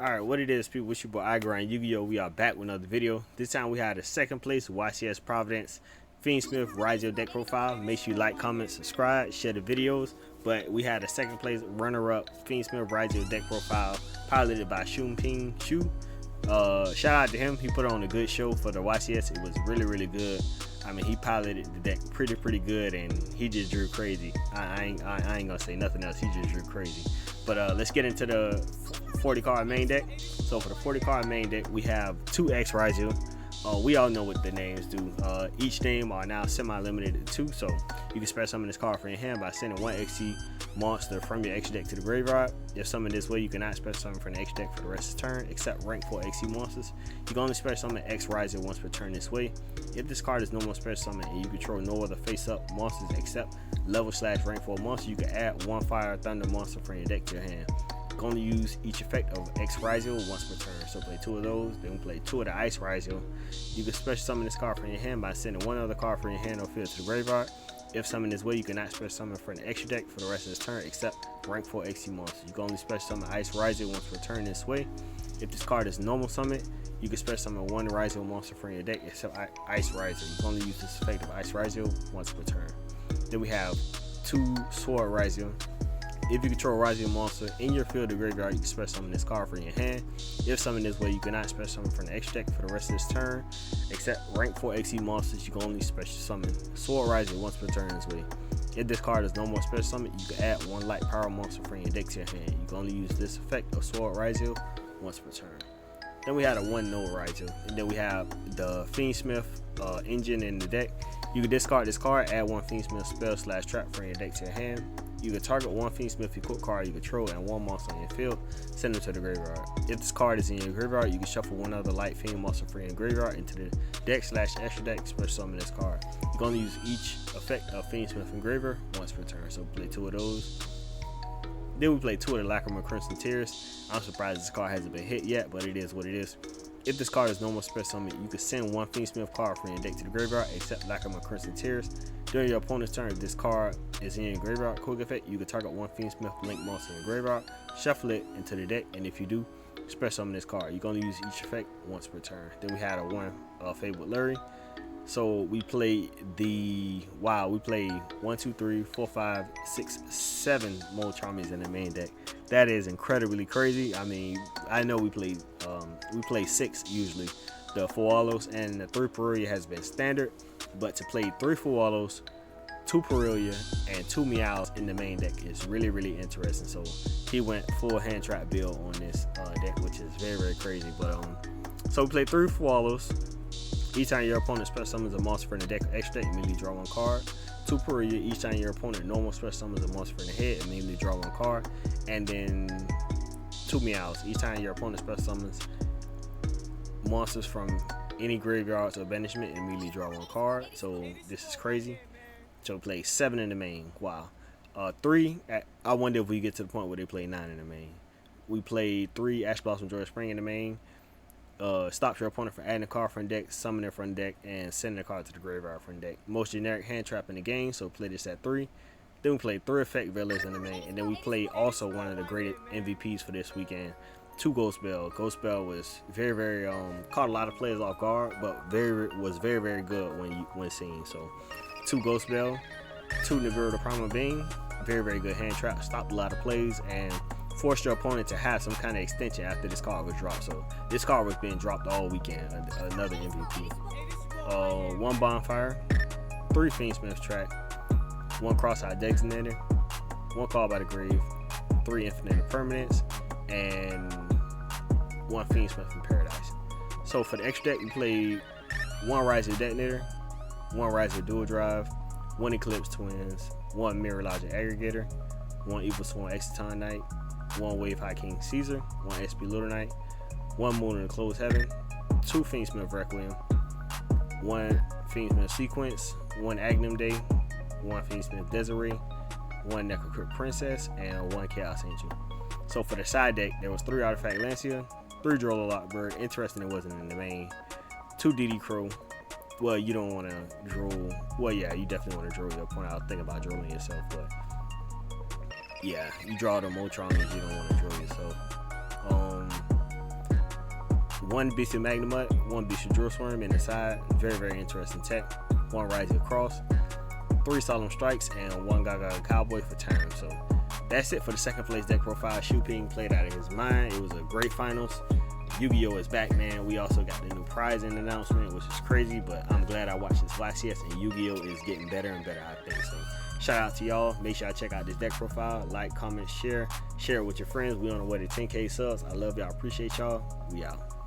Alright, what it is, people, it's your boy Ycs. We are back with another video. This time we had a second place, Ycs Providence, Fiendsmith Ryzeal deck profile. Make sure you like, comment, subscribe, share the videos. But we had a second place runner-up, Fiendsmith Ryzeal deck profile, piloted by Ping Shu. Shout out to him. He put on a good show for the YCS. It was really good. I mean, he piloted the deck pretty good, and he just drew crazy. I ain't gonna say nothing else. He just drew crazy. But let's get into the 40 card main deck. So for the 40 card main deck, we have two Ycs Ryzeal. We all know what the names do. Each name are now semi-limited to 2, so you can special summon this card from your hand by sending one XC monster from your extra deck to the graveyard. If summoned this way, you cannot special summon from the extra deck for the rest of the turn, except rank 4 XC monsters. You can only special summon Ycs Ryzeal once per turn this way. If this card is no more special summon and you control no other face-up monsters except level/rank 4 monster, you can add one fire or thunder monster from your deck to your hand. You can only use each effect of Ycs Ryzeal once per turn. So play 2 of those, then we play 2 of the Ycs Ryzeal. You can special summon this card from your hand by sending one other card from your hand or field to the graveyard. If summoned this way, you cannot special summon from the extra deck for the rest of this turn except rank 4 XC monsters. You can only special summon Ycs Ryzeal once per turn this way. If this card is normal summon, you can special summon one Ryzeal monster from your deck except Ycs Ryzeal. You can only use this effect of Ycs Ryzeal once per turn. Then we have 2 Sword Ryzeal. If you control a Ryzeal monster in your field or graveyard, you can special summon this card from your hand. If summoned this way, you cannot special summon from the extra deck for the rest of this turn, except rank 4 XE monsters. You can only special summon Sword Ryzeal once per turn this way. If this card is no more special summon, you can add one light power monster from your deck to your hand. You can only use this effect of Sword Ryzeal once per turn. Then we had a 1 Node Ryzeal, and then we have the Fiendsmith engine in the deck. You can discard this card, add one Fiendsmith spell/trap from your deck to your hand. You can target one Fiendsmith equipped card you control and one monster on your field, send them to the graveyard. If this card is in your graveyard, you can shuffle one other light Fiend monster from your graveyard into the deck/extra deck, special summon this card. You can only use each effect of Fiendsmith Engraver once per turn, so play 2 of those. Then we play 2 of the Lacrimal Crimson Tears. I'm surprised this card hasn't been hit yet, but it is what it is. If this card is no more special summon, you can send one Fiendsmith card from your deck to the graveyard, except Lacrimal Crimson Tears. During your opponent's turn, if this card is in your graveyard, quick effect, you can target one Fiendsmith Link monster in your graveyard, shuffle it into the deck, and if you do, special summon this card. You can only use each effect once per turn. Then we had a 1 Fabled Lurie. So we played we played 1, 2, 3, 4, 5, 6, 7 Mold Charmies in the main deck. That is incredibly crazy. I mean, I know we play 6 usually. The Fualos and the 3 Parelia has been standard, but to play 3 Fualos, 2 Parelia, and 2 Meows in the main deck is really interesting. So he went full hand trap build on this deck, which is very crazy. But so we played 3 Fualos. Each time your opponent special summons a monster from the deck or extra deck, immediately draw 1 card. 2 Parelia. Each time your opponent normal special summons a monster from the head, immediately draw 1 card. And then 2 Meows. Each time your opponent special summons monsters from any graveyards or banishment, immediately draw 1 card. So this is crazy. So play 7 in the main. Wow. 3. I wonder if we get to the point where they play 9 in the main. We played 3 Ash Blossom Joy Spring in the main. Stops your opponent from adding a card from deck, summoning it from deck, and sending a card to the graveyard from deck. Most generic hand trap in the game, so play this at 3. Then we played 3 Effect Villas in the main, and then we played also one of the great MVPs for this weekend, 2 Ghost Bell. Ghost Bell was very caught a lot of players off guard, but was very good when seen. So 2 Ghost Bell, 2 Nibiru the Primal Being, very good hand trap, stopped a lot of plays and forced your opponent to have some kind of extension after this card was dropped. So this card was being dropped all weekend. Another MVP. 1 Bonfire, 3 Fiendsmith Track, 1 Cross-Eyed Designator, 1 Call by the Grave, 3 Infinite Permanents, and 1 Fiendsmith from Paradise. So for the extra deck, we played 1 Ryzeal Detonator, 1 Ryzeal Dual Drive, 1 Eclipse Twins, 1 Mirror Logic Aggregator, 1 Evil Sworn Exciton Knight, 1 Wave High King Caesar, 1 SP Little Knight, 1 Moon in the Closed Heaven, 2 Fiendsmith Requiem, 1 Fiendsmith Sequence, 1 Agnum Day, 1 Fiendsmith Desiree, 1 Necrocrypt Princess, and 1 Chaos Angel. So for the side deck, there was 3 Artifact Lancia, 3 Drolo Lockbird. Interesting, it wasn't in the main. 2 DD Crow. Well, you don't want to drool. Well, yeah, you definitely want to drool your opponent. I was thinking about drooling yourself, but yeah, you draw the Moltron, you don't want to drool yourself. 1 Beastie Magnemite, 1 Beastie Drill Swarm in the side. Very interesting tech. 1 Ryzeal Cross, 3 Solemn Strikes, and 1 Gaga Cowboy for turn. So that's it for the second place deck profile. Shooping played out of his mind. It was a great finals. Yu-Gi-Oh is back, man. We also got the new prizing announcement, which is crazy, but I'm glad I watched this YCS, and Yu-Gi-Oh is getting better and better, I think. So shout out to y'all. Make sure y'all check out this deck profile. Like, comment, share it with your friends. We on the way to 10K subs. I love y'all. Appreciate y'all. We out.